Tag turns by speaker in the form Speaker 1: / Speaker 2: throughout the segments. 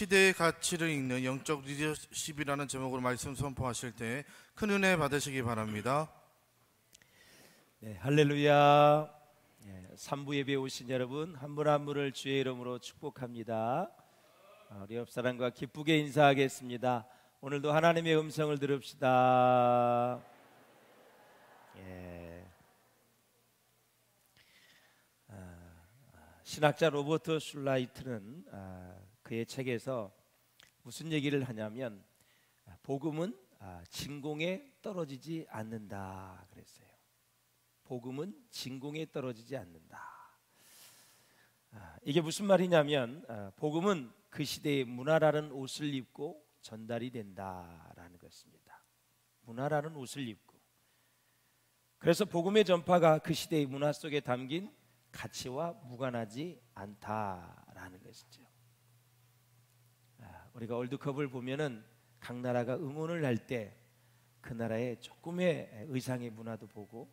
Speaker 1: 시대의 가치를 읽는 영적 리더십이라는 제목으로 말씀 선포하실 때 큰 은혜 받으시기 바랍니다.
Speaker 2: 네, 할렐루야. 3부 예배에 오신 여러분 한 분 한 분을 주의 이름으로 축복합니다. 우리 옆 사람과 기쁘게 인사하겠습니다. 오늘도 하나님의 음성을 들읍시다. 신학자 로버트 슐라이트는 그의 책에서 무슨 얘기를 하냐면 복음은 진공에 떨어지지 않는다 그랬어요. 복음은 진공에 떨어지지 않는다. 이게 무슨 말이냐면 복음은 그 시대의 문화라는 옷을 입고 전달이 된다라는 것입니다. 문화라는 옷을 입고, 그래서 복음의 전파가 그 시대의 문화 속에 담긴 가치와 무관하지 않다라는 것이죠. 우리가 월드컵을 보면은 각 나라가 응원을 할 때 그 나라의 조금의 의상의 문화도 보고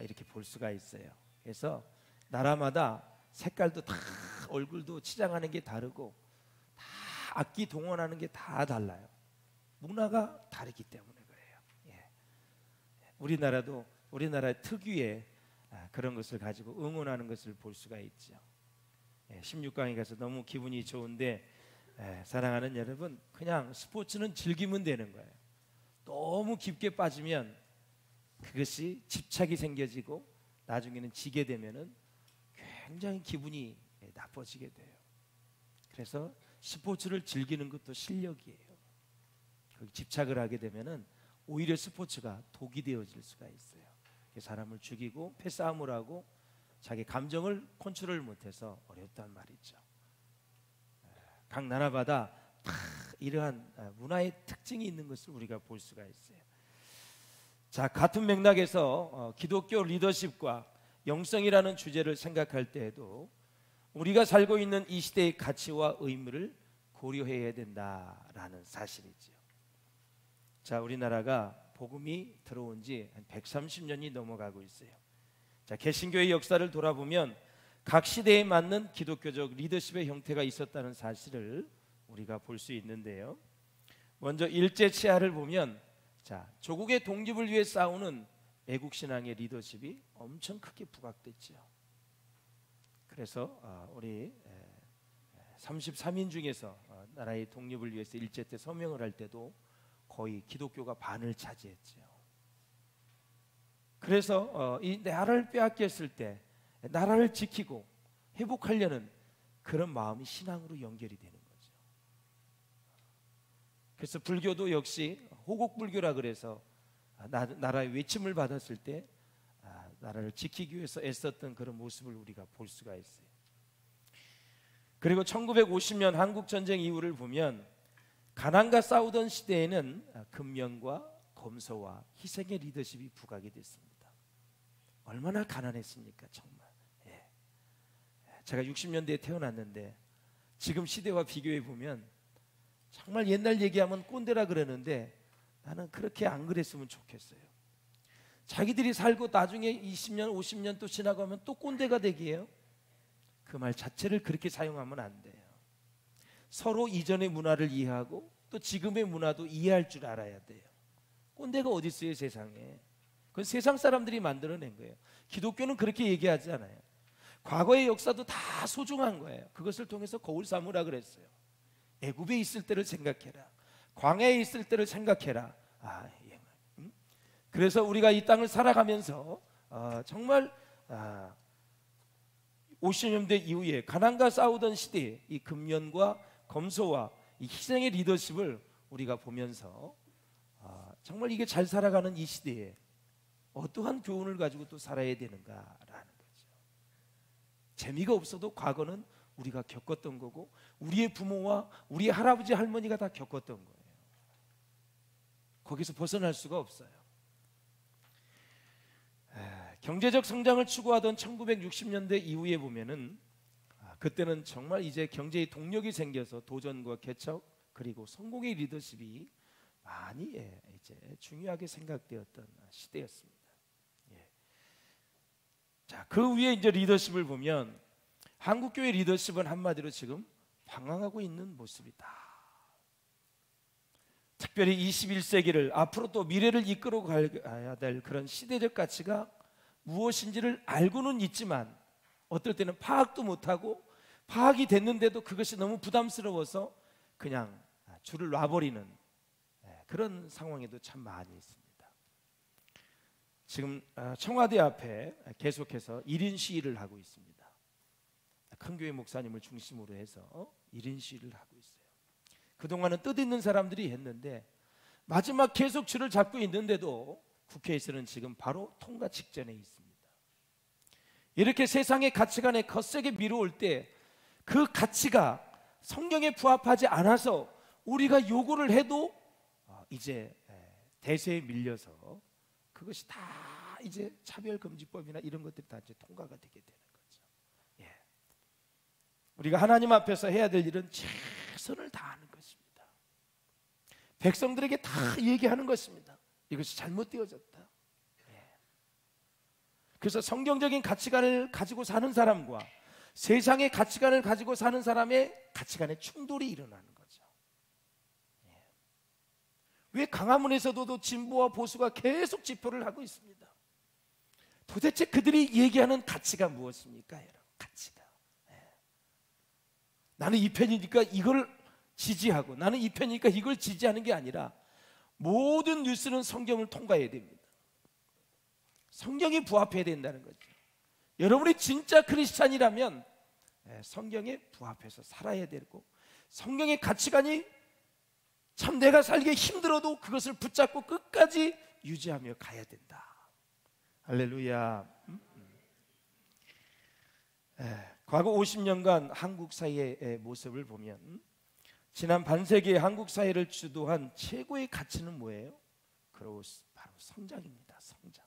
Speaker 2: 이렇게 볼 수가 있어요. 그래서 나라마다 색깔도 다, 얼굴도 치장하는 게 다르고 다 악기 동원하는 게 다 달라요. 문화가 다르기 때문에 그래요. 우리나라도 우리나라의 특유의 그런 것을 가지고 응원하는 것을 볼 수가 있죠. 16강에 가서 너무 기분이 좋은데 사랑하는 여러분, 그냥 스포츠는 즐기면 되는 거예요. 너무 깊게 빠지면 그것이 집착이 생겨지고 나중에는 지게 되면은 굉장히 기분이 나빠지게 돼요. 그래서 스포츠를 즐기는 것도 실력이에요. 집착을 하게 되면은 오히려 스포츠가 독이 되어질 수가 있어요. 사람을 죽이고 패싸움을 하고 자기 감정을 컨트롤 못해서 어렵단 말이죠. 각 나라마다 다 이러한 문화의 특징이 있는 것을 우리가 볼 수가 있어요. 자, 같은 맥락에서 기독교 리더십과 영성이라는 주제를 생각할 때에도 우리가 살고 있는 이 시대의 가치와 의무를 고려해야 된다라는 사실이죠. 자, 우리나라가 복음이 들어온 지 한 130년이 넘어가고 있어요. 자, 개신교의 역사를 돌아보면 각 시대에 맞는 기독교적 리더십의 형태가 있었다는 사실을 우리가 볼 수 있는데요. 먼저 일제 치하를 보면, 자, 조국의 독립을 위해 싸우는 애국 신앙의 리더십이 엄청 크게 부각됐죠. 그래서 우리 33인 중에서 나라의 독립을 위해서 일제 때 서명을 할 때도 거의 기독교가 반을 차지했죠. 그래서 이 나라를 빼앗겼을 때 나라를 지키고 회복하려는 그런 마음이 신앙으로 연결이 되는 거죠. 그래서 불교도 역시 호곡불교라 그래서 나라의 외침을 받았을 때 나라를 지키기 위해서 애썼던 그런 모습을 우리가 볼 수가 있어요. 그리고 1950년 한국전쟁 이후를 보면 가난과 싸우던 시대에는 근면과 검소와 희생의 리더십이 부각이 됐습니다. 얼마나 가난했습니까, 정말. 제가 60년대에 태어났는데 지금 시대와 비교해 보면 정말 옛날 얘기하면 꼰대라 그러는데 나는 그렇게 안 그랬으면 좋겠어요. 자기들이 살고 나중에 20년, 50년 또 지나가면 또 꼰대가 되기에요. 그 말 자체를 그렇게 사용하면 안 돼요. 서로 이전의 문화를 이해하고 또 지금의 문화도 이해할 줄 알아야 돼요. 꼰대가 어디 있어요, 세상에. 그건 세상 사람들이 만들어낸 거예요. 기독교는 그렇게 얘기하지 않아요. 과거의 역사도 다 소중한 거예요. 그것을 통해서 거울 삼으라 그랬어요. 애굽에 있을 때를 생각해라. 광야에 있을 때를 생각해라. 그래서 우리가 이 땅을 살아가면서 정말 50년대 이후에 가난과 싸우던 시대에 이 근면과 검소와 이 희생의 리더십을 우리가 보면서 정말 이게 잘 살아가는 이 시대에 어떠한 교훈을 가지고 또 살아야 되는가라는 거죠. 재미가 없어도 과거는 우리가 겪었던 거고 우리의 부모와 우리의 할아버지 할머니가 다 겪었던 거예요. 거기서 벗어날 수가 없어요. 경제적 성장을 추구하던 1960년대 이후에 보면은 그때는 정말 이제 경제의 동력이 생겨서 도전과 개척 그리고 성공의 리더십이 많이 이제 중요하게 생각되었던 시대였습니다. 자, 그 위에 이제 리더십을 보면 한국교회 리더십은 한마디로 지금 방황하고 있는 모습이다. 특별히 21세기를 앞으로 또 미래를 이끌어 가야 될 그런 시대적 가치가 무엇인지를 알고는 있지만 어떨 때는 파악도 못하고 파악이 됐는데도 그것이 너무 부담스러워서 그냥 줄을 놔버리는 그런 상황에도 참 많이 있습니다. 지금 청와대 앞에 계속해서 1인 시위를 하고 있습니다. 큰 교회 목사님을 중심으로 해서 1인 시위를 하고 있어요. 그동안은 뜻있는 사람들이 했는데 마지막 계속 줄을 잡고 있는데도 국회에서는 지금 바로 통과 직전에 있습니다. 이렇게 세상의 가치관에 거세게 밀어올 때 그 가치가 성경에 부합하지 않아서 우리가 요구를 해도 이제 대세에 밀려서 그것이 다 이제 차별금지법이나 이런 것들이 다 이제 통과가 되게 되는 거죠. 예. 우리가 하나님 앞에서 해야 될 일은 최선을 다하는 것입니다. 백성들에게 다 얘기하는 것입니다. 이것이 잘못되어졌다. 예. 그래서 성경적인 가치관을 가지고 사는 사람과 세상의 가치관을 가지고 사는 사람의 가치관의 충돌이 일어나는 거죠. 예. 왜 광화문에서도 진보와 보수가 계속 집회를 하고 있습니다. 도대체 그들이 얘기하는 가치가 무엇입니까? 여러분, 가치가. 예. 나는 이 편이니까 이걸 지지하고 나는 이 편이니까 이걸 지지하는 게 아니라 모든 뉴스는 성경을 통과해야 됩니다. 성경에 부합해야 된다는 거죠. 여러분이 진짜 크리스찬이라면 성경에 부합해서 살아야 되고 성경의 가치관이 참 내가 살기 힘들어도 그것을 붙잡고 끝까지 유지하며 가야 된다. 할렐루야. 과거 50년간 한국 사회의 모습을 보면 지난 반세기의 한국 사회를 주도한 최고의 가치는 뭐예요? 바로 성장입니다. 성장.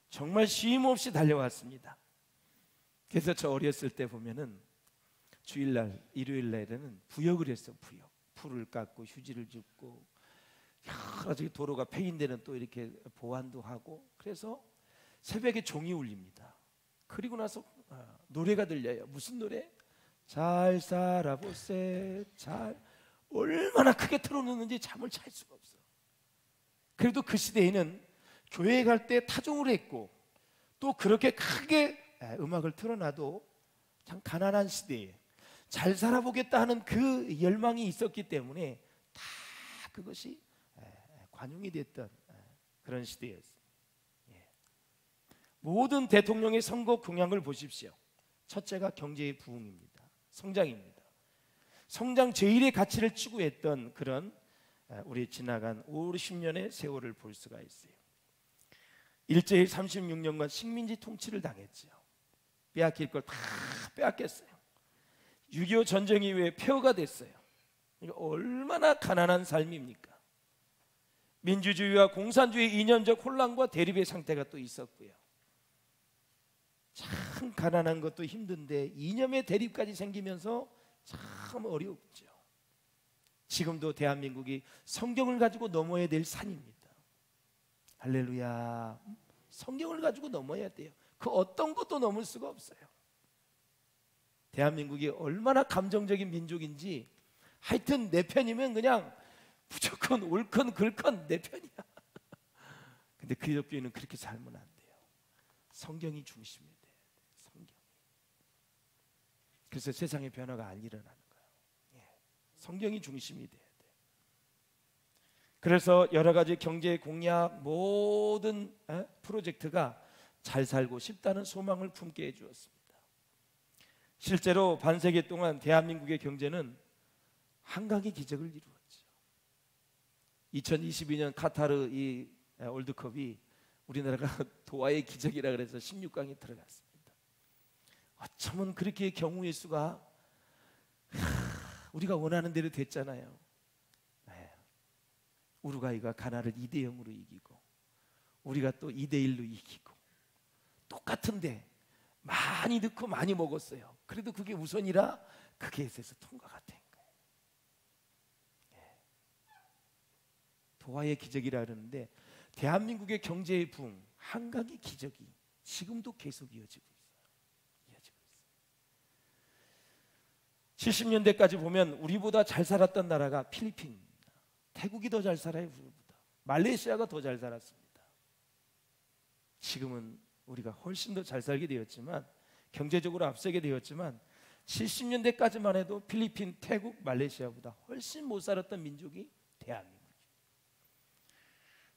Speaker 2: 정말 쉼 없이 달려왔습니다. 그래서 저 어렸을 때 보면은 주일날, 일요일날에는 부역을 했어. 부역. 풀을 깎고 휴지를 줍고 여러 가지 도로가 폐인되는 또 이렇게 보완도 하고 그래서 새벽에 종이 울립니다. 그리고 나서 노래가 들려요. 무슨 노래? 잘 살아보세. 잘 얼마나 크게 틀어놓는지 잠을 잘 수가 없어. 그래도 그 시대에는 교회에 갈 때 타종을 했고 또 그렇게 크게 음악을 틀어놔도 참 가난한 시대에 잘 살아보겠다 하는 그 열망이 있었기 때문에 다 그것이 관용이 됐던 그런 시대였어요. 모든 대통령의 선거 공약을 보십시오. 첫째가 경제의 부흥입니다. 성장입니다. 성장 제1의 가치를 추구했던 그런 우리 지나간 50년의 세월을 볼 수가 있어요. 일제히 36년간 식민지 통치를 당했죠. 빼앗길 걸 다 빼앗겼어요. 6.25 전쟁 이후에 폐허가 됐어요. 그러니까 얼마나 가난한 삶입니까? 민주주의와 공산주의 이념적 혼란과 대립의 상태가 또 있었고요. 참 가난한 것도 힘든데 이념의 대립까지 생기면서 참 어렵죠. 지금도 대한민국이 성경을 가지고 넘어야 될 산입니다. 할렐루야. 성경을 가지고 넘어야 돼요. 그 어떤 것도 넘을 수가 없어요. 대한민국이 얼마나 감정적인 민족인지 하여튼 내 편이면 그냥 무조건 옳건 그렇건 내 편이야. 근데 기독교인은 그렇게 살면 안 돼요. 성경이 중심이 돼요. 성경. 그래서 세상의 변화가 안 일어나는 거예요. 성경이 중심이 돼야 돼요. 그래서 여러 가지 경제 공약 모든 프로젝트가 잘 살고 싶다는 소망을 품게 해주었습니다. 실제로 반세기 동안 대한민국의 경제는 한강의 기적을 이루었죠. 2022년 카타르 이 월드컵이 우리나라가 도하의 기적이라 그래서 16강에 들어갔습니다. 어쩌면 그렇게 경우의 수가 우리가 원하는 대로 됐잖아요. 우루과이가 가나를 2대0으로 이기고 우리가 또 2대1로 이기고 똑같은데 많이 넣고 많이 먹었어요. 그래도 그게 우선이라 그게 에서 통과가 된 거예요. 도하의 기적이라 그러는데 대한민국의 경제의 부흥, 한강의 기적이 지금도 계속 이어지고 있어요. 70년대까지 보면 우리보다 잘 살았던 나라가 필리핀입니다. 태국이 더 잘 살아요. 우리보다. 말레이시아가 더 잘 살았습니다. 지금은 우리가 훨씬 더 잘 살게 되었지만, 경제적으로 앞서게 되었지만 70년대까지만 해도 필리핀, 태국, 말레이시아보다 훨씬 못 살았던 민족이 대한민국입니다.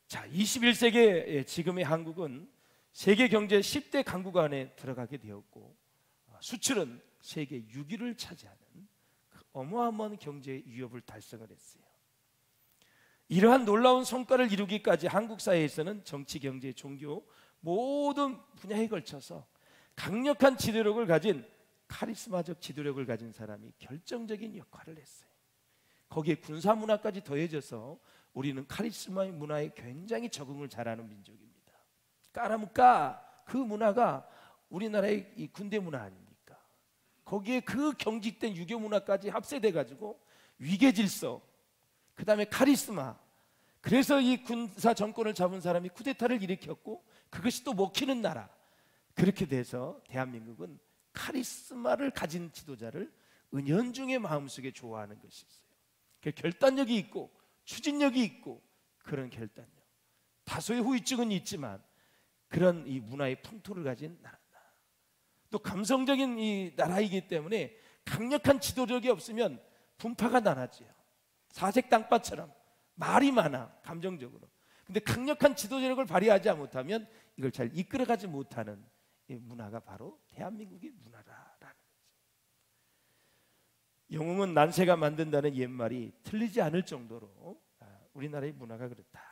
Speaker 2: 자, 21세기의 지금의 한국은 세계 경제 10대 강국 안에 들어가게 되었고, 수출은 세계 6위를 차지하는 그 어마어마한 경제 위협을 달성을 했어요. 이러한 놀라운 성과를 이루기까지 한국 사회에서는 정치, 경제, 종교 모든 분야에 걸쳐서 강력한 지도력을 가진, 카리스마적 지도력을 가진 사람이 결정적인 역할을 했어요. 거기에 군사 문화까지 더해져서 우리는 카리스마의 문화에 굉장히 적응을 잘하는 민족입니다. 까라무까 그 문화가 우리나라의 이 군대 문화 아닙니까? 거기에 그 경직된 유교 문화까지 합세돼 가지고 위계 질서, 그 다음에 카리스마. 그래서 이 군사 정권을 잡은 사람이 쿠데타를 일으켰고, 그것이 또 먹히는 나라. 그렇게 돼서 대한민국은 카리스마를 가진 지도자를 은연중에 마음속에 좋아하는 것이 있어요. 그 결단력이 있고 추진력이 있고 그런 결단력. 다소의 후유증은 있지만 그런 이 문화의 풍토를 가진 나라다. 또 감성적인 이 나라이기 때문에 강력한 지도력이 없으면 분파가 나눠져요. 사색 땅바처럼 말이 많아, 감정적으로. 근데 강력한 지도력을 발휘하지 못하면 이걸 잘 이끌어가지 못하는 이 문화가 바로 대한민국의 문화라는 거죠. 영웅은 난세가 만든다는 옛말이 틀리지 않을 정도로 우리나라의 문화가 그렇다.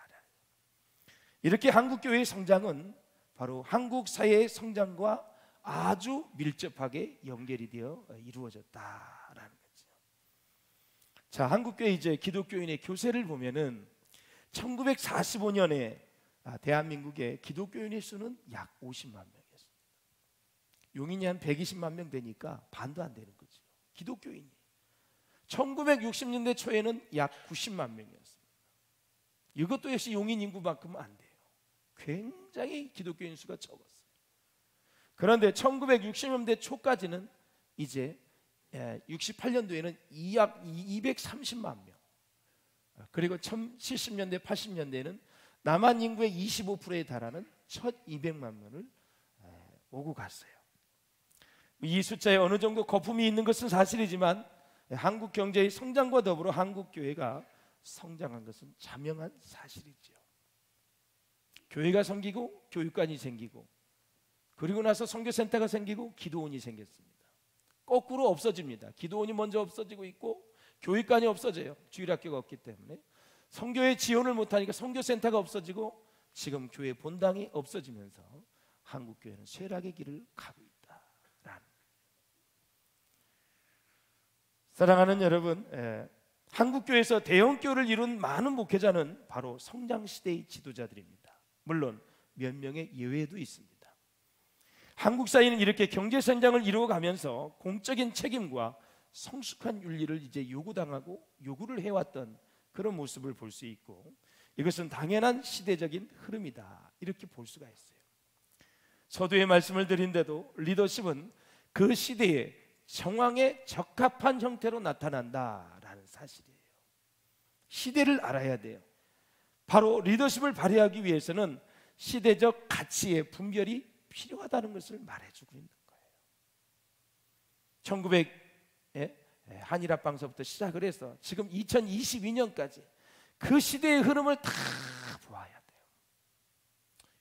Speaker 2: 이렇게 한국교회의 성장은 바로 한국 사회의 성장과 아주 밀접하게 연결이 되어 이루어졌다라는 거죠. 자, 한국교회 이제 기독교인의 교세를 보면은 1945년에 대한민국의 기독교인의 수는 약 50만 명이었습니다. 용인이 한 120만 명 되니까 반도 안 되는 거죠. 기독교인이. 1960년대 초에는 약 90만 명이었습니다. 이것도 역시 용인 인구만큼은 안 돼요. 굉장히 기독교인 수가 적었어요. 그런데 1960년대 초까지는 이제 68년도에는 약 230만 명, 그리고 70년대 80년대에는 남한 인구의 25%에 달하는 1200만 명을 오고 갔어요. 이 숫자에 어느 정도 거품이 있는 것은 사실이지만 한국 경제의 성장과 더불어 한국 교회가 성장한 것은 자명한 사실이죠. 교회가 생기고 교육관이 생기고, 그리고 나서 선교센터가 생기고 기도원이 생겼습니다. 거꾸로 없어집니다. 기도원이 먼저 없어지고 있고 교육관이 없어져요. 주일학교가 없기 때문에. 선교에 지원을 못하니까 선교센터가 없어지고 지금 교회 본당이 없어지면서 한국 교회는 쇠락의 길을 가고 있다라는. 사랑하는 여러분, 한국 교회에서 대형 교회를 이룬 많은 목회자는 바로 성장 시대의 지도자들입니다. 물론 몇 명의 예외도 있습니다. 한국 사회는 이렇게 경제 성장을 이루어가면서 공적인 책임과 성숙한 윤리를 이제 요구당하고 요구를 해왔던 그런 모습을 볼 수 있고, 이것은 당연한 시대적인 흐름이다, 이렇게 볼 수가 있어요. 서두에 말씀을 드린데도 리더십은 그 시대의 정황에 적합한 형태로 나타난다라는 사실이에요. 시대를 알아야 돼요. 바로 리더십을 발휘하기 위해서는 시대적 가치의 분별이 필요하다는 것을 말해주고 있는 거예요. 1900 한일합방서부터 시작을 해서 지금 2022년까지 그 시대의 흐름을 다 보아야 돼요.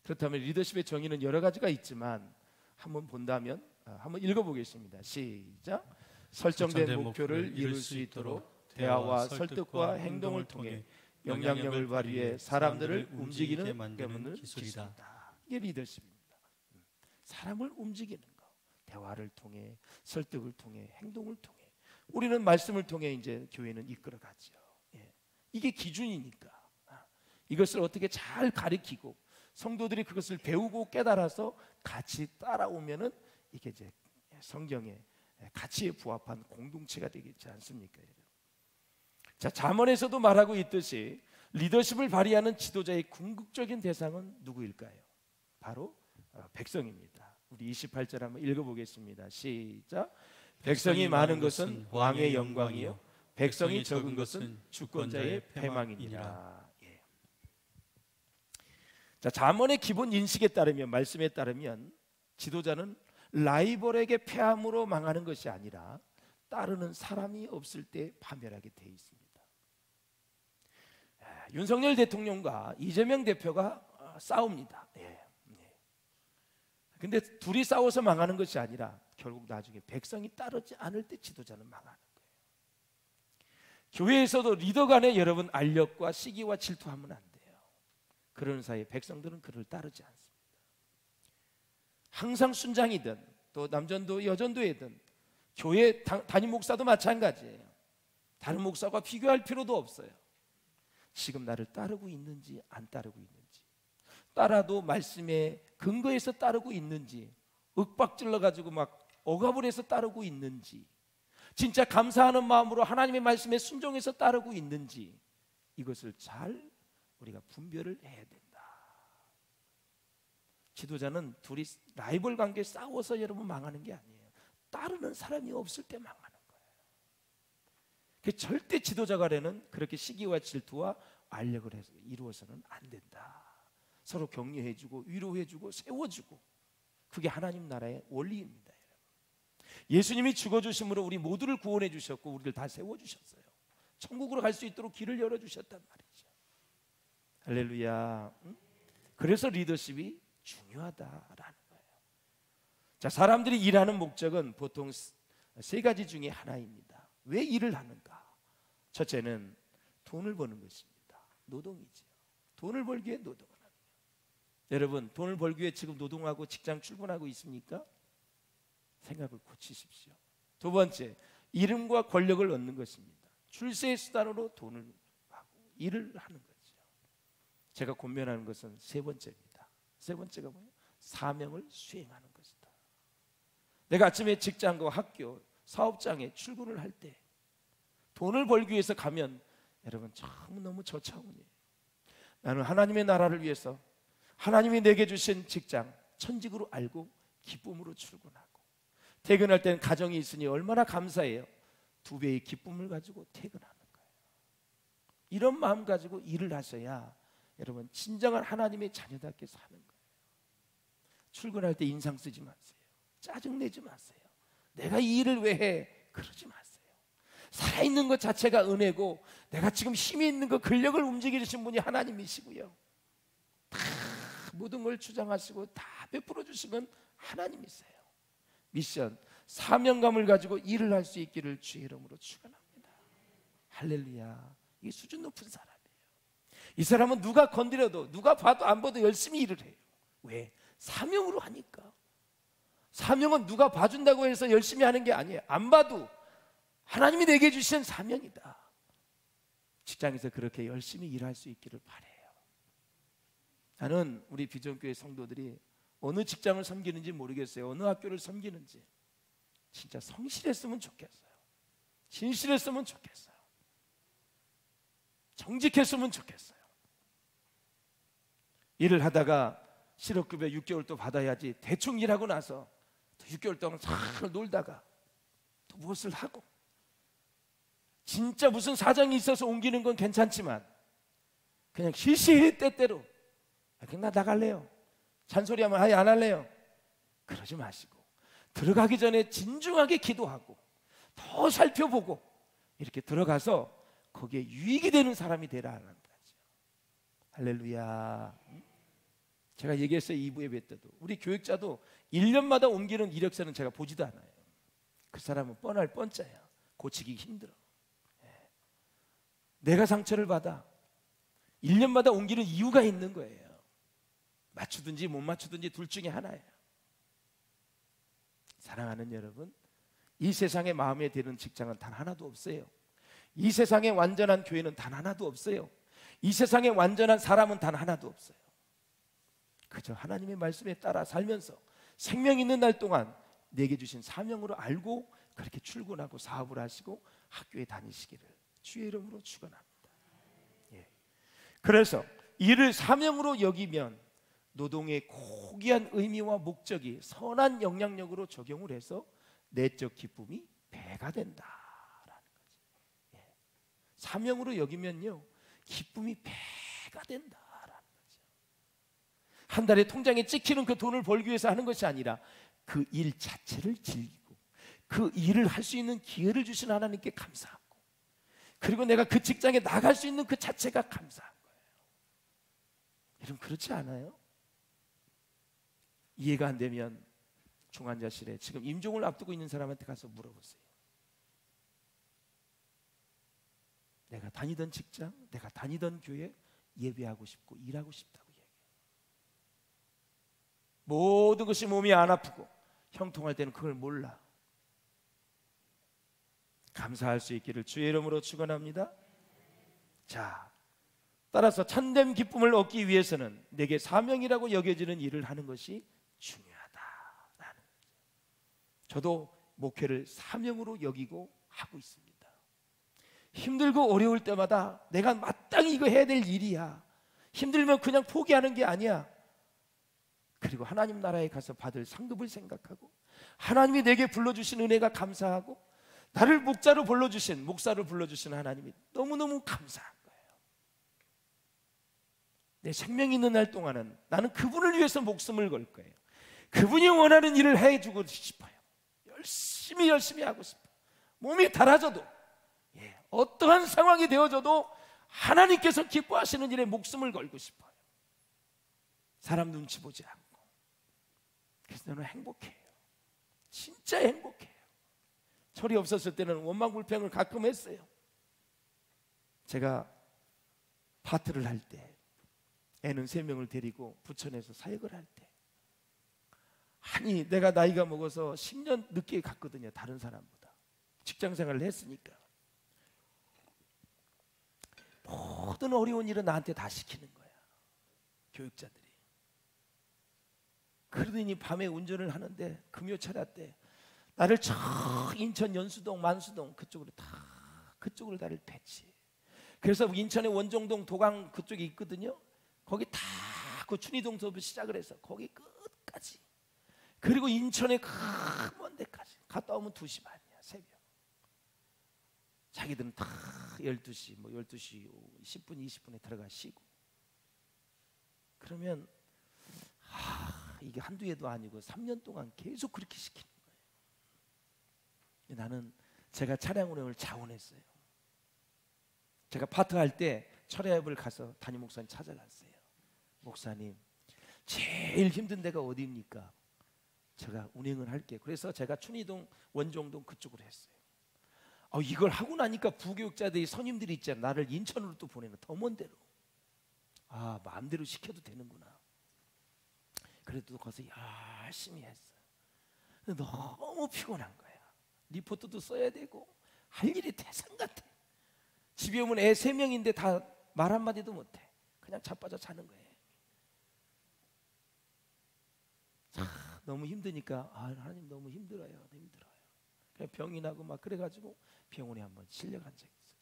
Speaker 2: 그렇다면 리더십의 정의는 여러 가지가 있지만 한번 본다면 한번 읽어보겠습니다. 시작. 설정된 목표를 이룰 수 있도록 대화와 설득과 행동을 통해 영향력을 발휘해 사람들을 움직이는 계문을 기술이다. 이게 리더십입니다. 사람을 움직이는 거, 대화를 통해, 설득을 통해, 행동을 통해. 우리는 말씀을 통해 이제 교회는 이끌어가죠. 이게 기준이니까 이것을 어떻게 잘 가르치고 성도들이 그것을 배우고 깨달아서 같이 따라오면은 이게 이제 성경의 가치에 부합한 공동체가 되겠지 않습니까? 자, 잠언에서도 말하고 있듯이 리더십을 발휘하는 지도자의 궁극적인 대상은 누구일까요? 바로 백성입니다. 우리 28절 한번 읽어보겠습니다. 시작. 백성이 많은 것은 왕의 영광이요 백성이 적은 것은 주권자의 패망이니라. 예. 자, 잠언의 기본 인식에 따르면, 말씀에 따르면 지도자는 라이벌에게 패함으로 망하는 것이 아니라 따르는 사람이 없을 때 파멸하게 돼 있습니다. 윤석열 대통령과 이재명 대표가 싸웁니다. 근데 둘이 싸워서 망하는 것이 아니라 결국 나중에 백성이 따르지 않을 때 지도자는 망하는 거예요. 교회에서도 리더 간에 여러분 알력과 시기와 질투하면 안 돼요. 그러는 사이에 백성들은 그를 따르지 않습니다. 항상 순장이든 또 남전도 여전도이든 교회 담임 목사도 마찬가지예요. 다른 목사와 비교할 필요도 없어요. 지금 나를 따르고 있는지 안 따르고 있는지, 따라도 말씀에 근거해서 따르고 있는지, 윽박질러 가지고 막 억압을 해서 따르고 있는지, 진짜 감사하는 마음으로 하나님의 말씀에 순종해서 따르고 있는지, 이것을 잘 우리가 분별을 해야 된다. 지도자는 둘이 라이벌 관계에 싸워서 여러분 망하는 게 아니에요. 따르는 사람이 없을 때 망하는 거예요. 절대 지도자 간에는 그렇게 시기와 질투와 알력을 해서 이루어서는 안 된다. 서로 격려해주고 위로해주고 세워주고, 그게 하나님 나라의 원리입니다. 예수님이 죽어주심으로 우리 모두를 구원해 주셨고 우리를 다 세워주셨어요. 천국으로 갈 수 있도록 길을 열어주셨단 말이죠. 할렐루야. 그래서 리더십이 중요하다라는 거예요. 자, 사람들이 일하는 목적은 보통 세 가지 중에 하나입니다. 왜 일을 하는가? 첫째는 돈을 버는 것입니다. 노동이죠. 돈을 벌기 위해 노동을 하는 거예요. 여러분, 돈을 벌기 위해 지금 노동하고 직장 출근하고 있습니까? 생각을 고치십시오. 두 번째, 이름과 권력을 얻는 것입니다. 출세의 수단으로 돈을 하고 일을 하는 거죠. 제가 권면하는 것은 세 번째입니다. 세 번째가 뭐예요? 사명을 수행하는 것이다. 내가 아침에 직장과 학교, 사업장에 출근을 할 때 돈을 벌기 위해서 가면 여러분 너무 저차원이에요. 나는 하나님의 나라를 위해서 하나님이 내게 주신 직장 천직으로 알고 기쁨으로 출근하고, 퇴근할 때는 가정이 있으니 얼마나 감사해요. 2배의 기쁨을 가지고 퇴근하는 거예요. 이런 마음 가지고 일을 하셔야 여러분 진정한 하나님의 자녀답게 사는 거예요. 출근할 때 인상 쓰지 마세요. 짜증내지 마세요. 내가 이 일을 왜 해? 그러지 마세요. 살아있는 것 자체가 은혜고, 내가 지금 힘이 있는 것, 근력을 움직이신 분이 하나님이시고요, 다 모든 걸 주장하시고 다 베풀어 주시면 하나님이세요. 미션, 사명감을 가지고 일을 할 수 있기를 주의 이름으로 축원합니다. 할렐루야. 이 수준 높은 사람이에요. 이 사람은 누가 건드려도 누가 봐도 안 봐도 열심히 일을 해요. 왜? 사명으로 하니까. 사명은 누가 봐준다고 해서 열심히 하는 게 아니에요. 안 봐도 하나님이 내게 주신 사명이다. 직장에서 그렇게 열심히 일할 수 있기를 바라요. 나는 우리 비전교회 성도들이 어느 직장을 섬기는지 모르겠어요. 어느 학교를 섬기는지 진짜 성실했으면 좋겠어요. 진실했으면 좋겠어요. 정직했으면 좋겠어요. 일을 하다가 실업급여 6개월 또 받아야지, 대충 일하고 나서 또 6개월 동안 잘 놀다가 또 무엇을 하고, 진짜 무슨 사정이 있어서 옮기는 건 괜찮지만 그냥 시시해 때때로 그냥 나 나갈래요, 잔소리하면 아예 안 할래요, 그러지 마시고 들어가기 전에 진중하게 기도하고 더 살펴보고 이렇게 들어가서 거기에 유익이 되는 사람이 되라는 거죠. 할렐루야. 제가 얘기했어요. 2부 예배 때도 우리 교육자도 1년마다 옮기는 이력서는 제가 보지도 않아요. 그 사람은 뻔할 뻔짜야. 고치기 힘들어. 내가 상처를 받아 1년마다 옮기는 이유가 있는 거예요. 맞추든지 못 맞추든지 둘 중에 하나예요. 사랑하는 여러분, 이 세상에 마음에 드는 직장은 단 하나도 없어요. 이 세상에 완전한 교회는 단 하나도 없어요. 이 세상에 완전한 사람은 단 하나도 없어요. 그저 하나님의 말씀에 따라 살면서 생명 있는 날 동안 내게 주신 사명으로 알고 그렇게 출근하고 사업을 하시고 학교에 다니시기를 주의 이름으로 축원합니다. 그래서 이를 사명으로 여기면 노동의 고귀한 의미와 목적이 선한 영향력으로 적용을 해서 내적 기쁨이 배가 된다라는 거지. 예. 사명으로 여기면요, 기쁨이 배가 된다라는 거죠. 한 달에 통장에 찍히는 그 돈을 벌기 위해서 하는 것이 아니라 그 일 자체를 즐기고 그 일을 할 수 있는 기회를 주신 하나님께 감사하고, 그리고 내가 그 직장에 나갈 수 있는 그 자체가 감사한 거예요. 여러분 그렇지 않아요? 이해가 안 되면 중환자실에 지금 임종을 앞두고 있는 사람한테 가서 물어보세요. 내가 다니던 직장, 내가 다니던 교회 예배하고 싶고 일하고 싶다고 얘기해요. 모든 것이 몸이 안 아프고 형통할 때는 그걸 몰라. 감사할 수 있기를 주의 이름으로 축원합니다. 자, 따라서 참된 기쁨을 얻기 위해서는 내게 사명이라고 여겨지는 일을 하는 것이 중요하다라는 거죠. 저도 목회를 사명으로 여기고 하고 있습니다. 힘들고 어려울 때마다 내가 마땅히 이거 해야 될 일이야. 힘들면 그냥 포기하는 게 아니야. 그리고 하나님 나라에 가서 받을 상급을 생각하고, 하나님이 내게 불러주신 은혜가 감사하고, 나를 목사로 불러주신 하나님이 너무너무 감사한 거예요. 내 생명이 있는 날 동안은 나는 그분을 위해서 목숨을 걸 거예요. 그분이 원하는 일을 해주고 싶어요. 열심히 하고 싶어요. 몸이 닳아져도, 어떠한 상황이 되어져도 하나님께서 기뻐하시는 일에 목숨을 걸고 싶어요. 사람 눈치 보지 않고. 그래서 저는 행복해요. 진짜 행복해요. 철이 없었을 때는 원망불평을 가끔 했어요. 제가 파트를 할 때, 애는 3명을 데리고 부천에서 사역을 할 때, 아니 내가 나이가 먹어서 10년 늦게 갔거든요. 다른 사람보다. 직장생활을 했으니까. 모든 어려운 일은 나한테 다 시키는 거야, 교육자들이. 그러더니 밤에 운전을 하는데 금요철야 때 나를 저 인천 연수동 만수동 그쪽으로 나를 배치. 그래서 인천의 원정동 도강 그쪽에 있거든요. 거기 다 그 춘희동서부터 시작을 해서 거기 끝까지, 그리고 인천의 그 먼 데까지 갔다 오면 2시 반이야, 새벽. 자기들은 다 12시 10분 20분에 들어가 쉬고. 그러면 이게 한두 해도 아니고 3년 동안 계속 그렇게 시키는 거예요. 나는 제가 차량 운행을 자원했어요. 제가 파트할 때 철야협을 가서 담임 목사님 찾아갔어요. 목사님, 제일 힘든 데가 어디입니까? 제가 운행을 할게요. 그래서 제가 춘희동 원정동 그쪽으로 했어요. 이걸 하고 나니까 부교육자들이, 선임들이 있잖아, 나를 인천으로 또 보내는, 더 먼 데로. 마음대로 시켜도 되는구나. 그래도 거기서 열심히 했어요. 너무 피곤한 거야. 리포트도 써야 되고 할 일이 태산 같아. 집에 오면 애 3명인데 다 말 한마디도 못해. 그냥 자빠져 자는 거예요. 너무 힘드니까 하나님 너무 힘들어요. 그냥 병이 나고 막 그래가지고 병원에 한번 실려간 적이 있어요.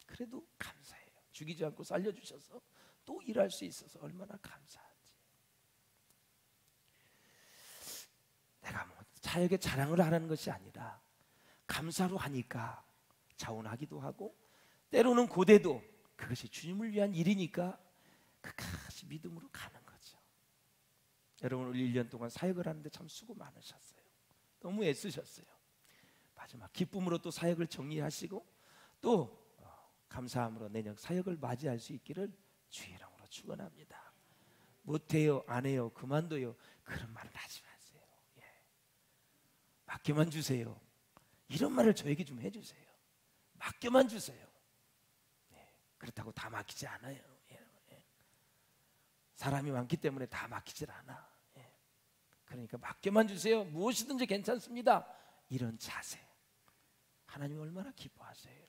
Speaker 2: 그래도 감사해요. 죽이지 않고 살려주셔서 또 일할 수 있어서 얼마나 감사한지. 내가 뭐 자에게 자랑을 하라는 것이 아니라 감사로 하니까 자원하기도 하고, 때로는 고대도 그것이 주님을 위한 일이니까 끝까지 믿음으로 가는 거죠. 여러분 오늘 1년 동안 사역을 하는데 참 수고 많으셨어요. 너무 애쓰셨어요. 마지막 기쁨으로 또 사역을 정리하시고 또 감사함으로 내년 사역을 맞이할 수 있기를 주의 이름으로 축원합니다. 못해요, 안 해요, 그만둬요, 그런 말을 하지 마세요. 맡겨만 주세요. 이런 말을 저에게 좀 해주세요. 맡겨만 주세요. 그렇다고 다 맡기지 않아요. 사람이 많기 때문에 다 맡기질 않아. 그러니까 맡겨만 주세요. 무엇이든지 괜찮습니다. 이런 자세, 하나님 얼마나 기뻐하세요.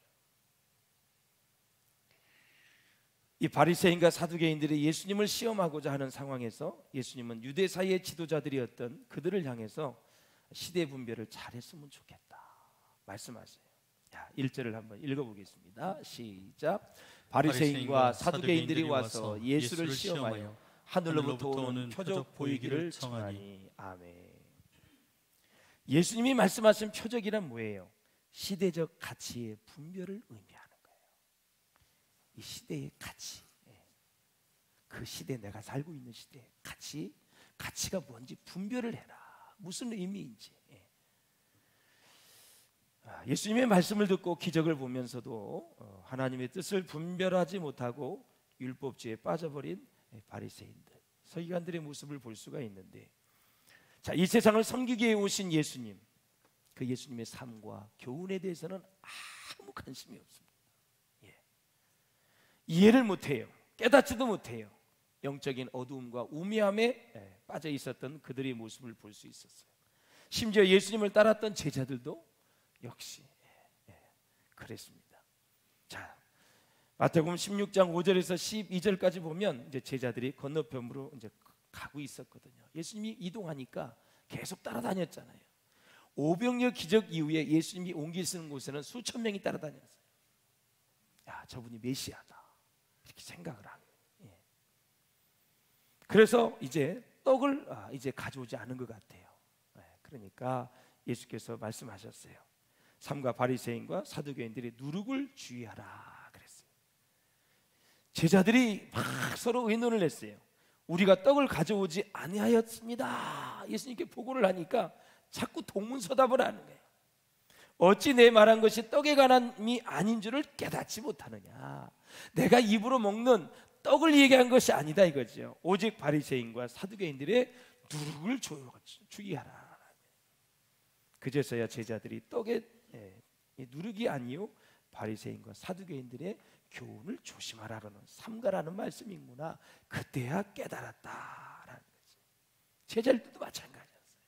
Speaker 2: 이 바리새인과 사두개인들이 예수님을 시험하고자 하는 상황에서 예수님은 유대 사이의 지도자들이었던 그들을 향해서 시대 분별을 잘했으면 좋겠다 말씀하세요. 1절을 한번 읽어보겠습니다. 시작. 바리새인과 사두개인들이 와서 예수를 시험하여 하늘로부터 오는 표적 보이기를 청하니. 아멘. 예수님이 말씀하신 표적이란 뭐예요? 시대적 가치의 분별을 의미하는 거예요. 이 시대의 가치, 그 시대, 내가 살고 있는 시대의 가치가 뭔지 분별을 해라. 무슨 의미인지. 예수님의 말씀을 듣고 기적을 보면서도 하나님의 뜻을 분별하지 못하고 율법주의에 빠져버린 바리새인들, 서기관들의 모습을 볼 수가 있는데, 자, 이 세상을 섬기기 위해 오신 예수님, 그 예수님의 삶과 교훈에 대해서는 아무 관심이 없습니다. 이해를 못해요. 깨닫지도 못해요. 영적인 어두움과 우매함에 빠져 있었던 그들의 모습을 볼 수 있었어요. 심지어 예수님을 따랐던 제자들도 역시 그랬습니다. 자, 마태복음 16장 5절에서 12절까지 보면 이제 제자들이 건너편으로 이제 가고 있었거든요. 예수님이 이동하니까 계속 따라다녔잖아요. 오병이어 기적 이후에 예수님이 옮기시는 곳에는 수천 명이 따라다녔어요. 야, 저분이 메시아다, 이렇게 생각을 하고. 그래서 이제 떡을 이제 가져오지 않은 것 같아요. 그러니까 예수께서 말씀하셨어요. 삼가 바리새인과 사두개인들이 누룩을 주의하라 그랬어요. 제자들이 막 서로 의논을 했어요. 우리가 떡을 가져오지 아니하였습니다. 예수님께 보고를 하니까 자꾸 동문서답을 하는 거예요. 어찌 내 말한 것이 떡에 관한이 아닌 줄을 깨닫지 못하느냐. 내가 입으로 먹는 떡을 얘기한 것이 아니다 이거죠. 오직 바리새인과 사두개인들의 누룩을 주의하라. 그제서야 제자들이 떡의 누룩이 아니요 바리새인과 사두개인들의 교훈을 조심하라는 삼가라는 말씀이구나. 그때야 깨달았다라는 거지. 제자들도 마찬가지였어요.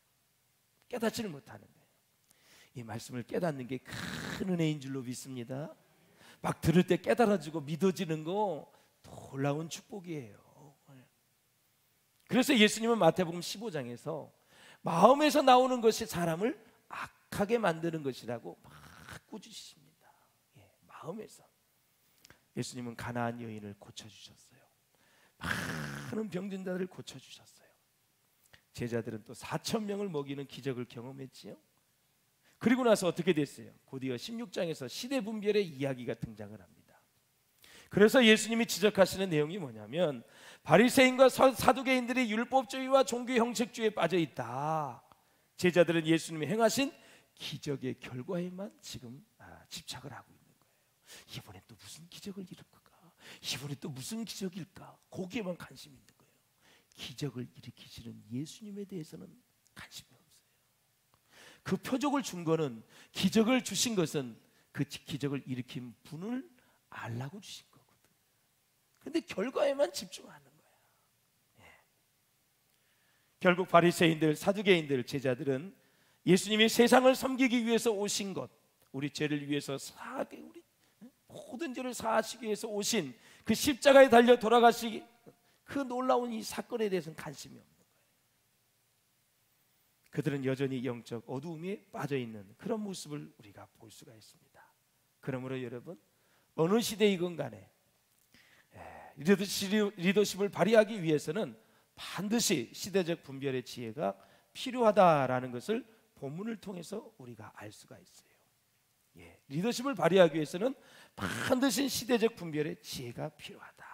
Speaker 2: 깨닫지를 못하는 거예요. 이 말씀을 깨닫는 게 큰 은혜인 줄로 믿습니다. 막 들을 때 깨달아지고 믿어지는 거 놀라운 축복이에요. 그래서 예수님은 마태복음 15장에서 마음에서 나오는 것이 사람을 악하게 만드는 것이라고 막 꾸짖으십니다. 마음에서. 예수님은 가나안 여인을 고쳐주셨어요. 많은 병든 자들을 고쳐주셨어요. 제자들은 또 4천 명을 먹이는 기적을 경험했지요. 그리고 나서 어떻게 됐어요? 곧이어 16장에서 시대 분별의 이야기가 등장을 합니다. 그래서 예수님이 지적하시는 내용이 뭐냐면, 바리새인과 사두개인들이 율법주의와 종교 형식주의에 빠져 있다. 제자들은 예수님이 행하신 기적의 결과에만 지금 집착을 하고 있는 거예요. 이번에 또 무슨 기적을 일으킬까? 이번에 또 무슨 기적일까? 거기에만 관심이 있는 거예요. 기적을 일으키시는 예수님에 대해서는 관심이 없어요. 그 표적을 준 거는, 기적을 주신 것은 그 기적을 일으킨 분을 알라고 주신 거거든. 근데 결과에만 집중하는 거야. 결국 바리새인들, 사두개인들, 제자들은 예수님이 세상을 섬기기 위해서 오신 것, 우리 죄를 위해서 우리 모든 죄를 사하시기 위해서 오신 그 십자가에 달려 돌아가시기, 그 놀라운 이 사건에 대해서는 관심이 없는 거예요. 그들은 여전히 영적 어두움에 빠져 있는 그런 모습을 우리가 볼 수가 있습니다. 그러므로 여러분, 어느 시대이건 간에 리더십을 발휘하기 위해서는 반드시 시대적 분별의 지혜가 필요하다라는 것을 본문을 통해서 우리가 알 수가 있어요. 리더십을 발휘하기 위해서는 반드시 시대적 분별의 지혜가 필요하다.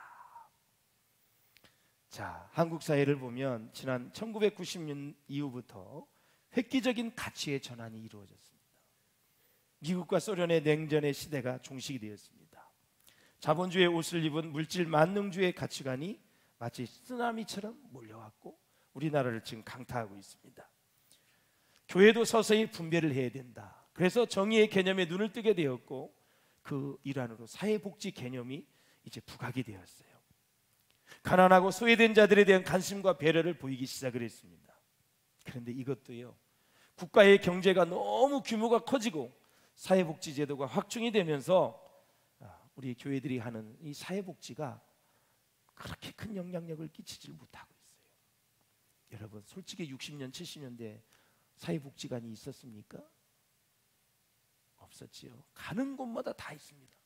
Speaker 2: 자, 한국 사회를 보면 지난 1990년 이후부터 획기적인 가치의 전환이 이루어졌습니다. 미국과 소련의 냉전의 시대가 종식이 되었습니다. 자본주의의 옷을 입은 물질 만능주의 가치관이 마치 쓰나미처럼 몰려왔고 우리나라를 지금 강타하고 있습니다. 교회도 서서히 분별을 해야 된다. 그래서 정의의 개념에 눈을 뜨게 되었고, 그 일환으로 사회복지 개념이 이제 부각이 되었어요. 가난하고 소외된 자들에 대한 관심과 배려를 보이기 시작을 했습니다. 그런데 이것도요, 국가의 경제가 너무 규모가 커지고 사회복지 제도가 확충이 되면서 우리 교회들이 하는 이 사회복지가 그렇게 큰 영향력을 끼치지 못하고 있어요. 여러분, 솔직히 60년, 70년대 사회복지관이 있었습니까? 없었지요. 가는 곳마다 다 있습니다.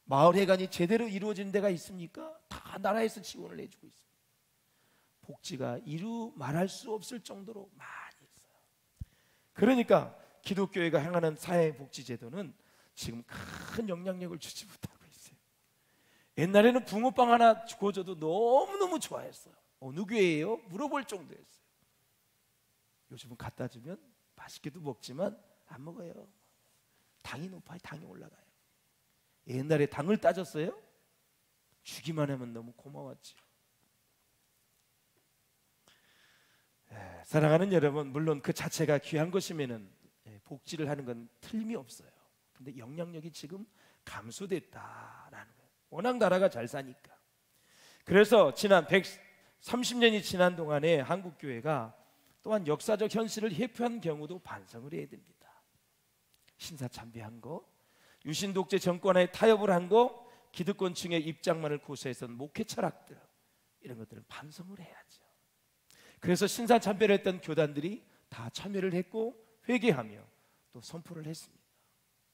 Speaker 2: 마을회관이 제대로 이루어진 데가 있습니까? 다 나라에서 지원을 해주고 있습니다. 복지가 이루 말할 수 없을 정도로 많이 있어요. 그러니까 기독교회가 행하는 사회복지제도는 지금 큰 영향력을 주지 못하고 있어요. 옛날에는 붕어빵 하나 구워줘도 너무너무 좋아했어요. 어느 교회예요? 물어볼 정도였어요. 요즘은 갖다 주면 맛있게도 먹지만 안 먹어요. 당이 높아요. 당이 올라가요. 옛날에 당을 따졌어요? 주기만 하면 너무 고마웠죠. 사랑하는 여러분, 물론 그 자체가 귀한 것이면은 복지를 하는 건 틀림이 없어요. 근데 영향력이 지금 감소됐다라는 거예요. 워낙 나라가 잘 사니까. 그래서 지난 130년이 지난 동안에 한국 교회가 또한 역사적 현실을 회피한 경우도 반성을 해야 됩니다. 신사참배한 거, 유신독재 정권에 타협을 한 거, 기득권층의 입장만을 고수해서 목회 철학들, 이런 것들을 반성을 해야죠. 그래서 신사참배를 했던 교단들이 다 참여를 했고 회개하며 또 선포를 했습니다.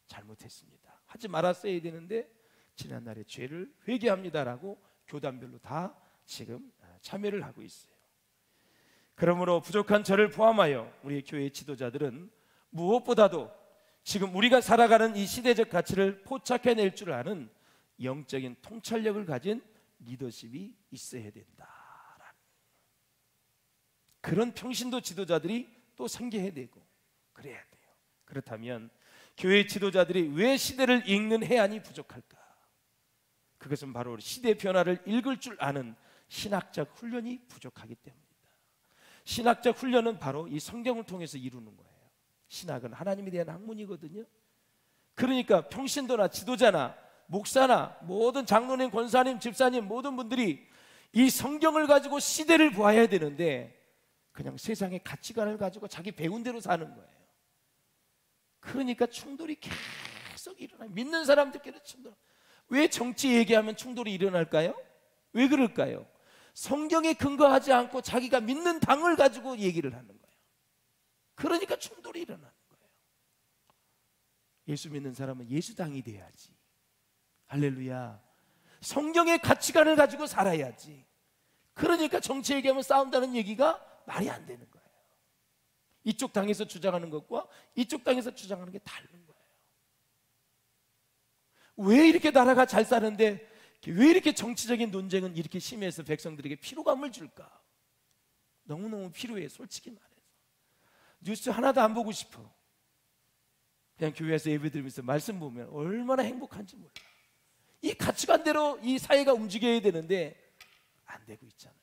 Speaker 2: 잘못했습니다. 하지 말았어야 되는데 지난날의 죄를 회개합니다라고 교단별로 다 지금 참여를 하고 있어요. 그러므로 부족한 저를 포함하여 우리 교회 지도자들은 무엇보다도 지금 우리가 살아가는 이 시대적 가치를 포착해낼 줄 아는 영적인 통찰력을 가진 리더십이 있어야 된다라는 그런 평신도 지도자들이 또 생겨야 되고 그래야 돼요. 그렇다면 교회 지도자들이 왜 시대를 읽는 해안이 부족할까? 그것은 바로 시대 변화를 읽을 줄 아는 신학적 훈련이 부족하기 때문입니다. 신학적 훈련은 바로 이 성경을 통해서 이루는 거예요. 신학은 하나님에 대한 학문이거든요. 그러니까 평신도나 지도자나 목사나 모든 장로님, 권사님, 집사님 모든 분들이 이 성경을 가지고 시대를 보아야 되는데 그냥 세상의 가치관을 가지고 자기 배운 대로 사는 거예요. 그러니까 충돌이 계속 일어나요. 믿는 사람들끼리 충돌. 왜 정치 얘기하면 충돌이 일어날까요? 왜 그럴까요? 성경에 근거하지 않고 자기가 믿는 당을 가지고 얘기를 하는 거예요. 그러니까 충돌이 일어나는 거예요. 예수 믿는 사람은 예수당이 돼야지. 할렐루야. 성경의 가치관을 가지고 살아야지. 그러니까 정치 얘기하면 싸운다는 얘기가 말이 안 되는 거예요. 이쪽 당에서 주장하는 것과 이쪽 당에서 주장하는 게 다른 거예요. 왜 이렇게 나라가 잘 사는데 왜 이렇게 정치적인 논쟁은 이렇게 심해서 백성들에게 피로감을 줄까? 너무너무 필요해. 솔직히 말해서 뉴스 하나도 안 보고 싶어. 그냥 교회에서 예배 드리면서 말씀 보면 얼마나 행복한지 몰라. 이 가치관대로 이 사회가 움직여야 되는데 안 되고 있잖아요.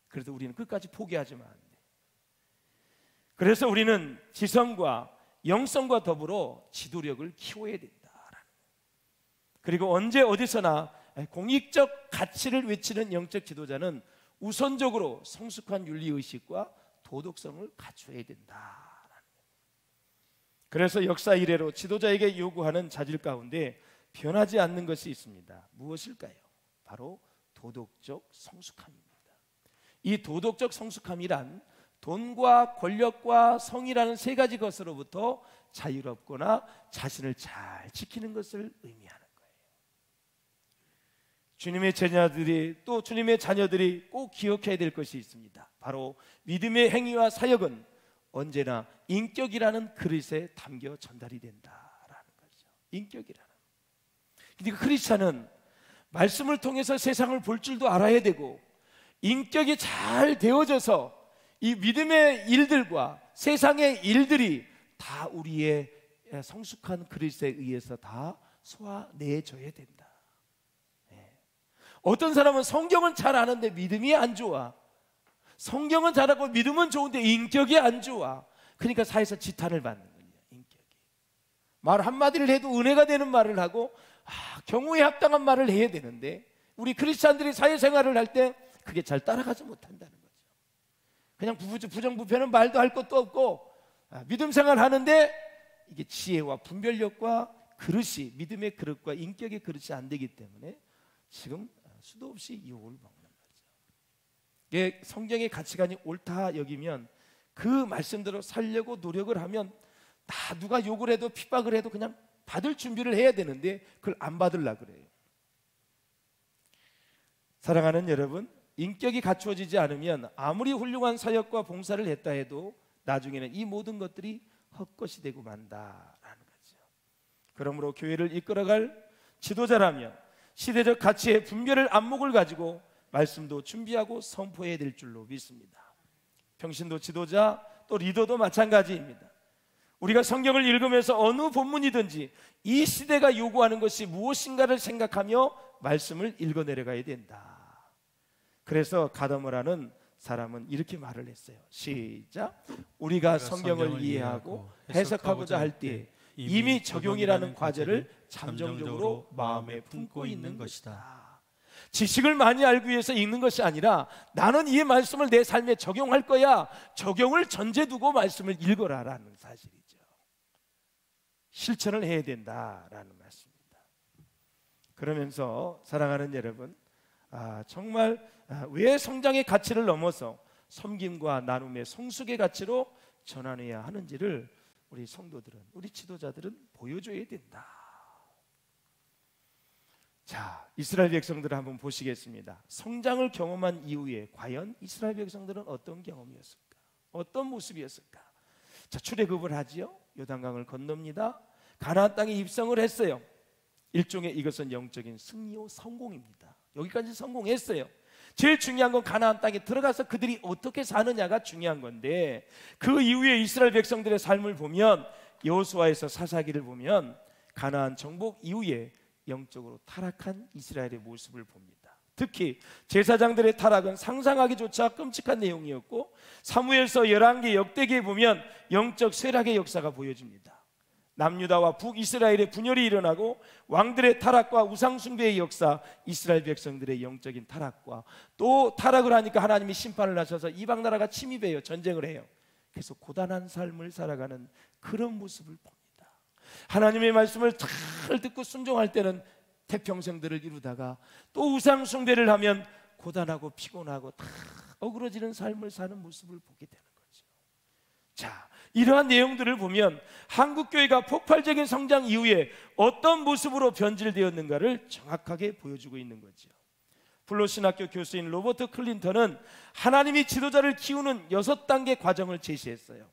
Speaker 2: 그래도 우리는 끝까지 포기하지만 안 돼. 그래서 우리는 지성과 영성과 더불어 지도력을 키워야 된다라는. 그리고 언제 어디서나 공익적 가치를 외치는 영적 지도자는 우선적으로 성숙한 윤리의식과 도덕성을 갖춰야 된다라는. 그래서 역사 이래로 지도자에게 요구하는 자질 가운데 변하지 않는 것이 있습니다. 무엇일까요? 바로 도덕적 성숙함입니다. 이 도덕적 성숙함이란 돈과 권력과 성이라는 세 가지 것으로부터 자유롭거나 자신을 잘 지키는 것을 의미하는 거예요. 주님의 자녀들이 또 주님의 자녀들이 꼭 기억해야 될 것이 있습니다. 바로 믿음의 행위와 사역은 언제나 인격이라는 그릇에 담겨 전달이 된다라는 거죠. 인격이라는. 그러니까 크리스찬은 말씀을 통해서 세상을 볼 줄도 알아야 되고 인격이 잘 되어져서 이 믿음의 일들과 세상의 일들이 다 우리의 성숙한 그릇에 의해서 다 소화내줘야 된다. 어떤 사람은 성경은 잘 아는데 믿음이 안 좋아. 성경은 잘하고 믿음은 좋은데 인격이 안 좋아. 그러니까 사회에서 지탄을 받는 거예요. 인격이. 말 한마디를 해도 은혜가 되는 말을 하고 경우에 합당한 말을 해야 되는데 우리 크리스찬들이 사회생활을 할 때 그게 잘 따라가지 못한다는 거죠. 그냥 부정부패는 말도 할 것도 없고 믿음 생활하는데 이게 지혜와 분별력과 그릇이 믿음의 그릇과 인격의 그릇이 안 되기 때문에 지금 수도 없이 유혹을 먹는 거죠. 이게 성경의 가치관이 옳다 여기면 그 말씀대로 살려고 노력을 하면 다 누가 욕을 해도 핍박을 해도 그냥 받을 준비를 해야 되는데 그걸 안 받으려고 그래요. 사랑하는 여러분, 인격이 갖추어지지 않으면 아무리 훌륭한 사역과 봉사를 했다 해도 나중에는 이 모든 것들이 헛것이 되고 만다라는 거죠. 그러므로 교회를 이끌어갈 지도자라면 시대적 가치의 분별의 안목을 가지고 말씀도 준비하고 선포해야 될 줄로 믿습니다. 평신도 지도자 또 리더도 마찬가지입니다. 우리가 성경을 읽으면서 어느 본문이든지 이 시대가 요구하는 것이 무엇인가를 생각하며 말씀을 읽어 내려가야 된다. 그래서 가더머라는 사람은 이렇게 말을 했어요. 시작. 우리가 성경을 이해하고 해석하고자 할 때 이미 적용이라는 과제를 잠정적으로 마음에 품고 있는 것이다. 지식을 많이 알기 위해서 읽는 것이 아니라 나는 이 말씀을 내 삶에 적용할 거야. 적용을 전제 두고 말씀을 읽어라라는 사실이죠. 실천을 해야 된다라는 말씀입니다. 그러면서 사랑하는 여러분, 정말 왜 성장의 가치를 넘어서 섬김과 나눔의 성숙의 가치로 전환해야 하는지를 우리 성도들은, 우리 지도자들은 보여줘야 된다. 자, 이스라엘 백성들을 한번 보시겠습니다. 성장을 경험한 이후에 과연 이스라엘 백성들은 어떤 경험이었을까? 어떤 모습이었을까? 자, 출애굽을 하지요. 요단강을 건넙니다. 가나안 땅에 입성을 했어요. 일종의 이것은 영적인 승리요 성공입니다. 여기까지 성공했어요. 제일 중요한 건 가나안 땅에 들어가서 그들이 어떻게 사느냐가 중요한 건데, 그 이후에 이스라엘 백성들의 삶을 보면, 여호수아에서 사사기를 보면 가나안 정복 이후에 영적으로 타락한 이스라엘의 모습을 봅니다. 특히 제사장들의 타락은 상상하기조차 끔찍한 내용이었고, 사무엘서 11개 역대기에 보면 영적 쇠락의 역사가 보여집니다. 남유다와 북이스라엘의 분열이 일어나고 왕들의 타락과 우상숭배의 역사, 이스라엘 백성들의 영적인 타락과 또 타락을 하니까 하나님이 심판을 하셔서 이방 나라가 침입해요. 전쟁을 해요. 그래서 고단한 삶을 살아가는 그런 모습을 봅니다. 하나님의 말씀을 잘 듣고 순종할 때는 태평생들을 이루다가 또 우상숭배를 하면 고단하고 피곤하고 다 어그러지는 삶을 사는 모습을 보게 되는 거죠. 자, 이러한 내용들을 보면 한국교회가 폭발적인 성장 이후에 어떤 모습으로 변질되었는가를 정확하게 보여주고 있는 거죠. 플로신학교 교수인 로버트 클린턴은 하나님이 지도자를 키우는 6단계 과정을 제시했어요.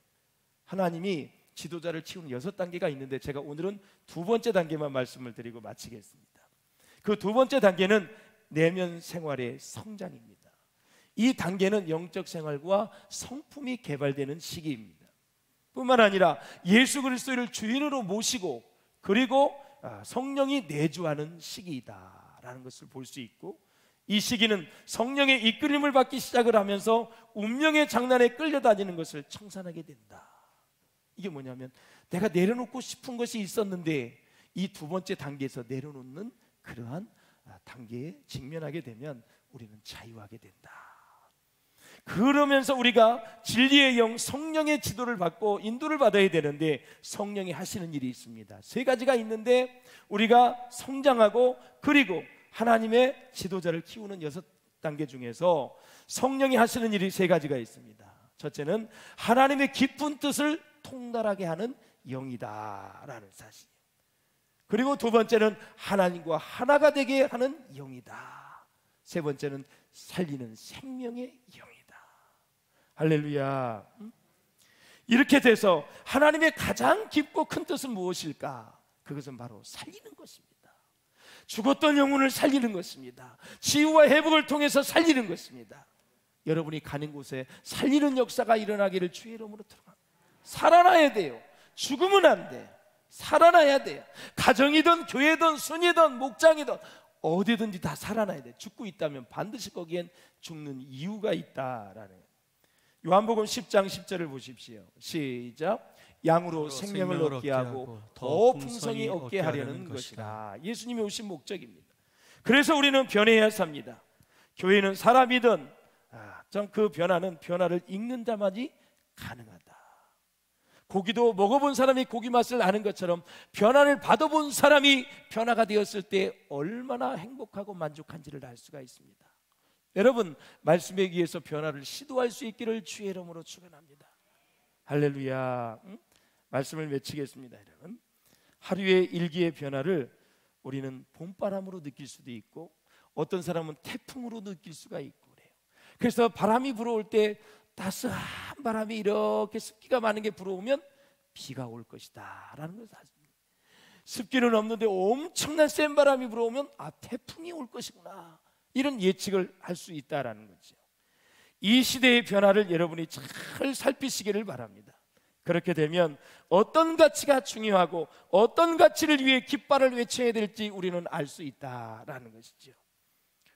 Speaker 2: 하나님이 지도자를 키우는 6단계가 있는데 제가 오늘은 2번째 단계만 말씀을 드리고 마치겠습니다. 그 2번째 단계는 내면 생활의 성장입니다. 이 단계는 영적 생활과 성품이 개발되는 시기입니다. 뿐만 아니라 예수 그리스도를 주인으로 모시고 그리고 성령이 내주하는 시기이다라는 것을 볼 수 있고, 이 시기는 성령의 이끌림을 받기 시작을 하면서 운명의 장난에 끌려다니는 것을 청산하게 된다. 이게 뭐냐면 내가 내려놓고 싶은 것이 있었는데 이 2번째 단계에서 내려놓는 그러한 단계에 직면하게 되면 우리는 자유하게 된다. 그러면서 우리가 진리의 영 성령의 지도를 받고 인도를 받아야 되는데 성령이 하시는 일이 있습니다. 3가지가 있는데 우리가 성장하고 그리고 하나님의 지도자를 키우는 6단계 중에서 성령이 하시는 일이 3가지가 있습니다. 첫째는 하나님의 깊은 뜻을 통달하게 하는 영이다라는 사실. 그리고 2번째는 하나님과 하나가 되게 하는 영이다. 3번째는 살리는 생명의 영이다. 할렐루야. 이렇게 돼서 하나님의 가장 깊고 큰 뜻은 무엇일까? 그것은 바로 살리는 것입니다. 죽었던 영혼을 살리는 것입니다. 치유와 회복을 통해서 살리는 것입니다. 여러분이 가는 곳에 살리는 역사가 일어나기를 주의 이름으로 들어갑니다. 살아나야 돼요. 죽으면 안 돼. 살아나야 돼요. 가정이든 교회든 순이든 목장이든 어디든지 다 살아나야 돼. 죽고 있다면 반드시 거기엔 죽는 이유가 있다라는. 요한복음 10장 10절을 보십시오. 시작. 양으로 생명을 얻게 하고 더 풍성히 얻게 하려는 것이다. 예수님이 오신 목적입니다. 그래서 우리는 변해야 삽니다. 교회는 사람이든 그 변화를 읽는 자만이 가능하다. 고기도 먹어본 사람이 고기 맛을 아는 것처럼 변화를 받아본 사람이 변화가 되었을 때 얼마나 행복하고 만족한지를 알 수가 있습니다. 여러분, 말씀에 의해서 변화를 시도할 수 있기를 주의 이름으로 축원합니다. 할렐루야. 말씀을 맺히겠습니다. 여러분, 하루의 일기의 변화를 우리는 봄바람으로 느낄 수도 있고 어떤 사람은 태풍으로 느낄 수가 있고 그래요. 그래서 바람이 불어올 때 따스한 바람이 이렇게 습기가 많은 게 불어오면 비가 올 것이다 라는 것을 아십니다. 습기는 없는데 엄청난 센 바람이 불어오면 태풍이 올 것이구나, 이런 예측을 할 수 있다라는 거죠. 이 시대의 변화를 여러분이 잘 살피시기를 바랍니다. 그렇게 되면 어떤 가치가 중요하고 어떤 가치를 위해 깃발을 외쳐야 될지 우리는 알 수 있다라는 것이죠.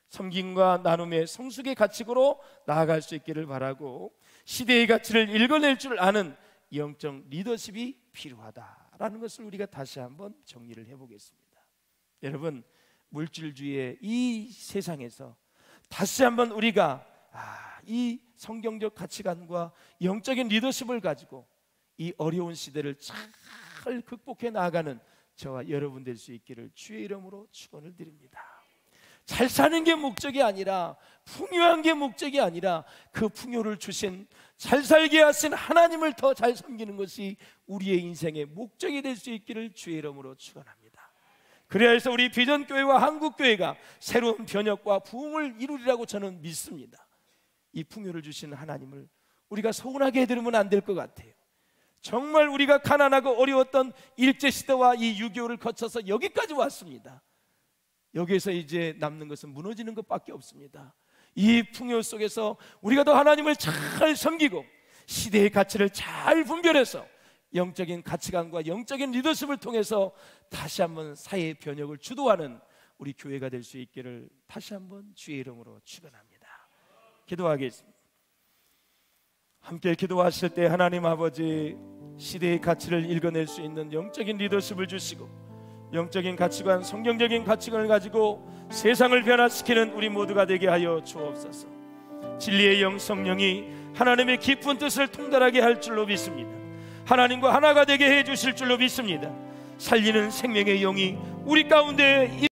Speaker 2: 섬김과 나눔의 성숙의 가치로 나아갈 수 있기를 바라고, 시대의 가치를 읽어낼 줄 아는 영적 리더십이 필요하다라는 것을 우리가 다시 한번 정리를 해보겠습니다. 여러분, 물질주의의 이 세상에서 다시 한번 우리가 이 성경적 가치관과 영적인 리더십을 가지고 이 어려운 시대를 잘 극복해 나아가는 저와 여러분 될 수 있기를 주의 이름으로 축원을 드립니다. 잘 사는 게 목적이 아니라, 풍요한 게 목적이 아니라, 그 풍요를 주신, 잘 살게 하신 하나님을 더 잘 섬기는 것이 우리의 인생의 목적이 될 수 있기를 주의 이름으로 축원합니다. 그래야 해서 우리 비전교회와 한국교회가 새로운 변혁과 부흥을 이루리라고 저는 믿습니다. 이 풍요를 주신 하나님을 우리가 서운하게 해드리면 안 될 것 같아요. 정말 우리가 가난하고 어려웠던 일제시대와 이 6.25를 거쳐서 여기까지 왔습니다. 여기에서 이제 남는 것은 무너지는 것밖에 없습니다. 이 풍요 속에서 우리가 더 하나님을 잘 섬기고 시대의 가치를 잘 분별해서 영적인 가치관과 영적인 리더십을 통해서 다시 한번 사회의 변혁을 주도하는 우리 교회가 될 수 있기를 다시 한번 주의 이름으로 축원합니다. 기도하겠습니다. 함께 기도하실 때 하나님 아버지, 시대의 가치를 읽어낼 수 있는 영적인 리더십을 주시고 영적인 가치관, 성경적인 가치관을 가지고 세상을 변화시키는 우리 모두가 되게 하여 주옵소서. 진리의 영 성령이 하나님의 깊은 뜻을 통달하게 할 줄로 믿습니다. 하나님과 하나가 되게 해 주실 줄로 믿습니다. 살리는 생명의 영이 우리 가운데